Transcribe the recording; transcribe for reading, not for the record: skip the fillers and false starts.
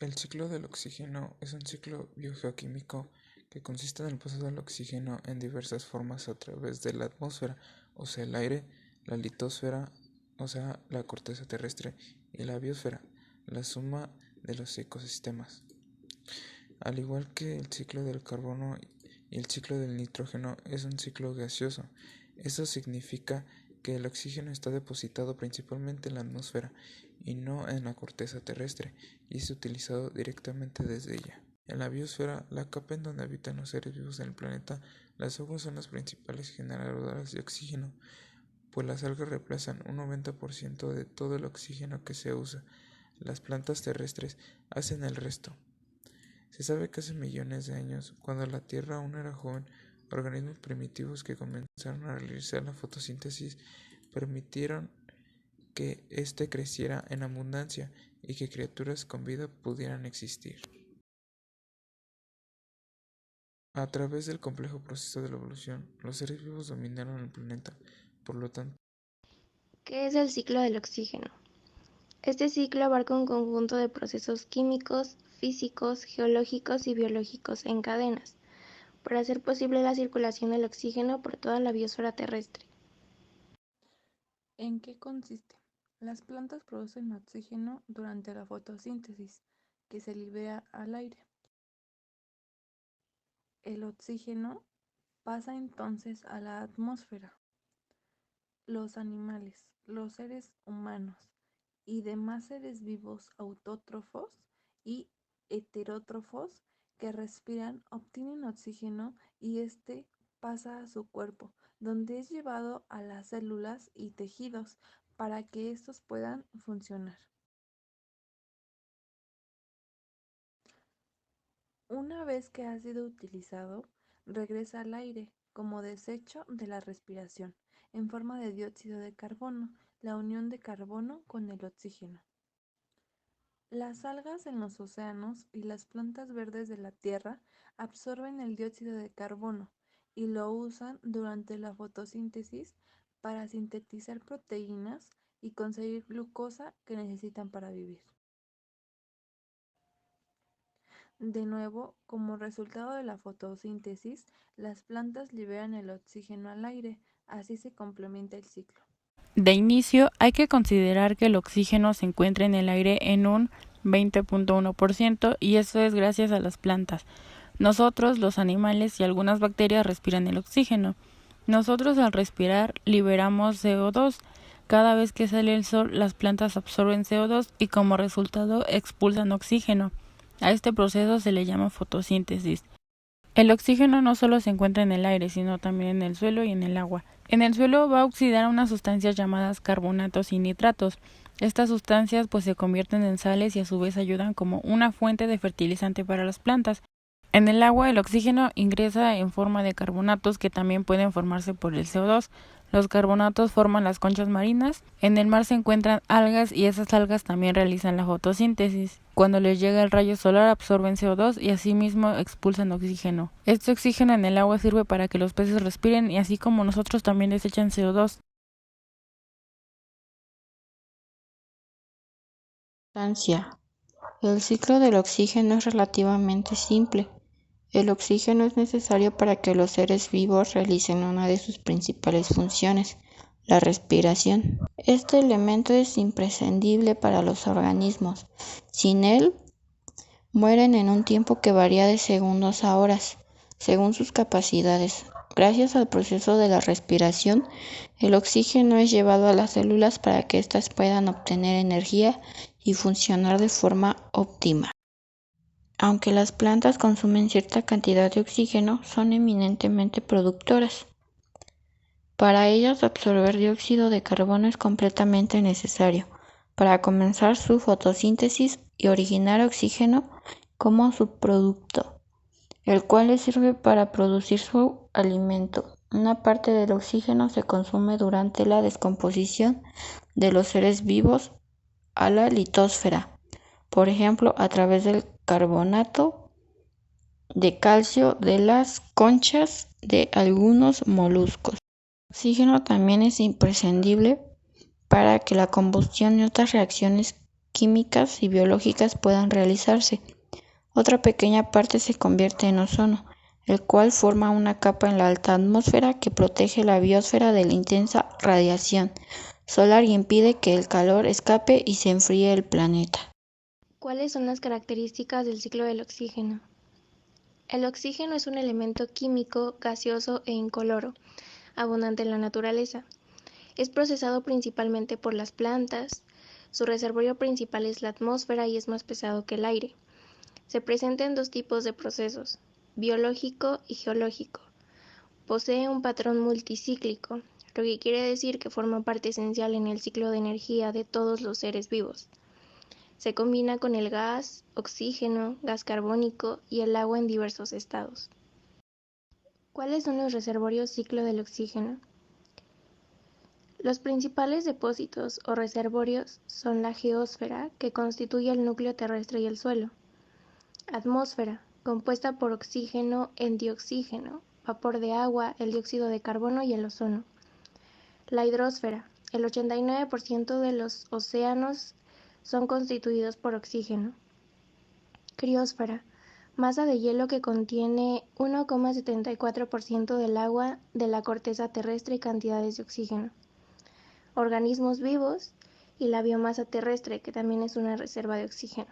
El ciclo del oxígeno es un ciclo biogeoquímico que consiste en el paso del oxígeno en diversas formas a través de la atmósfera, o sea, el aire, la litosfera, o sea, la corteza terrestre, y la biosfera, la suma de los ecosistemas. Al igual que el ciclo del carbono y el ciclo del nitrógeno es un ciclo gaseoso. Eso significa que el oxígeno está depositado principalmente en la atmósfera y no en la corteza terrestre, y es utilizado directamente desde ella. En la biosfera, la capa en donde habitan los seres vivos en el planeta, las aguas son las principales generadoras de oxígeno, pues las algas reemplazan un 90% de todo el oxígeno que se usa. Las plantas terrestres hacen el resto. Se sabe que hace millones de años, cuando la Tierra aún era joven, organismos primitivos que comenzaron a realizar la fotosíntesis permitieron que éste creciera en abundancia y que criaturas con vida pudieran existir. A través del complejo proceso de la evolución, los seres vivos dominaron el planeta. Por lo tanto, ¿Qué es el ciclo del oxígeno? Este ciclo abarca un conjunto de procesos químicos, físicos, geológicos y biológicos en cadenas, para hacer posible la circulación del oxígeno por toda la biosfera terrestre. ¿En qué consiste? Las plantas producen oxígeno durante la fotosíntesis, que se libera al aire. El oxígeno pasa entonces a la atmósfera. Los animales, los seres humanos y demás seres vivos autótrofos y heterótrofos que respiran obtienen oxígeno y este pasa a su cuerpo, donde es llevado a las células y tejidos para que estos puedan funcionar. Una vez que ha sido utilizado, regresa al aire como desecho de la respiración, en forma de dióxido de carbono, la unión de carbono con el oxígeno. Las algas en los océanos y las plantas verdes de la Tierra absorben el dióxido de carbono y lo usan durante la fotosíntesis para sintetizar proteínas y conseguir glucosa que necesitan para vivir. De nuevo, como resultado de la fotosíntesis, las plantas liberan el oxígeno al aire, así se complementa el ciclo. De inicio, hay que considerar que el oxígeno se encuentra en el aire en un 20.1% y eso es gracias a las plantas. Nosotros, los animales y algunas bacterias respiran el oxígeno. Nosotros al respirar liberamos CO2. Cada vez que sale el sol, las plantas absorben CO2 y como resultado expulsan oxígeno. A este proceso se le llama fotosíntesis. El oxígeno no solo se encuentra en el aire, sino también en el suelo y en el agua. En el suelo va a oxidar unas sustancias llamadas carbonatos y nitratos. Estas sustancias pues se convierten en sales y a su vez ayudan como una fuente de fertilizante para las plantas. En el agua el oxígeno ingresa en forma de carbonatos que también pueden formarse por el CO2. Los carbonatos forman las conchas marinas. En el mar se encuentran algas y esas algas también realizan la fotosíntesis. Cuando les llega el rayo solar absorben CO2 y asimismo expulsan oxígeno. Este oxígeno en el agua sirve para que los peces respiren y así como nosotros también desechan CO2. El ciclo del oxígeno es relativamente simple. El oxígeno es necesario para que los seres vivos realicen una de sus principales funciones, la respiración. Este elemento es imprescindible para los organismos. Sin él, mueren en un tiempo que varía de segundos a horas, según sus capacidades. Gracias al proceso de la respiración, el oxígeno es llevado a las células para que éstas puedan obtener energía y funcionar de forma óptima. Aunque las plantas consumen cierta cantidad de oxígeno, son eminentemente productoras. Para ellas, absorber dióxido de carbono es completamente necesario para comenzar su fotosíntesis y originar oxígeno como subproducto, el cual les sirve para producir su alimento. Una parte del oxígeno se consume durante la descomposición de los seres vivos a la litosfera, por ejemplo, a través del carbonato de calcio de las conchas de algunos moluscos. El oxígeno también es imprescindible para que la combustión y otras reacciones químicas y biológicas puedan realizarse. Otra pequeña parte se convierte en ozono, el cual forma una capa en la alta atmósfera que protege la biosfera de la intensa radiación solar y impide que el calor escape y se enfríe el planeta. ¿Cuáles son las características del ciclo del oxígeno? El oxígeno es un elemento químico, gaseoso e incoloro, abundante en la naturaleza. Es procesado principalmente por las plantas. Su reservorio principal es la atmósfera y es más pesado que el aire. Se presenta en dos tipos de procesos, biológico y geológico. Posee un patrón multicíclico, lo que quiere decir que forma parte esencial en el ciclo de energía de todos los seres vivos. Se combina con el gas, oxígeno, gas carbónico y el agua en diversos estados. ¿Cuáles son los reservorios ciclo del oxígeno? Los principales depósitos o reservorios son la geósfera, que constituye el núcleo terrestre y el suelo; atmósfera, compuesta por oxígeno en dioxígeno, vapor de agua, el dióxido de carbono y el ozono; la hidrosfera, el 89% de los océanos son constituidos por oxígeno; criosfera, masa de hielo que contiene 1,74% del agua de la corteza terrestre y cantidades de oxígeno; organismos vivos y la biomasa terrestre, que también es una reserva de oxígeno.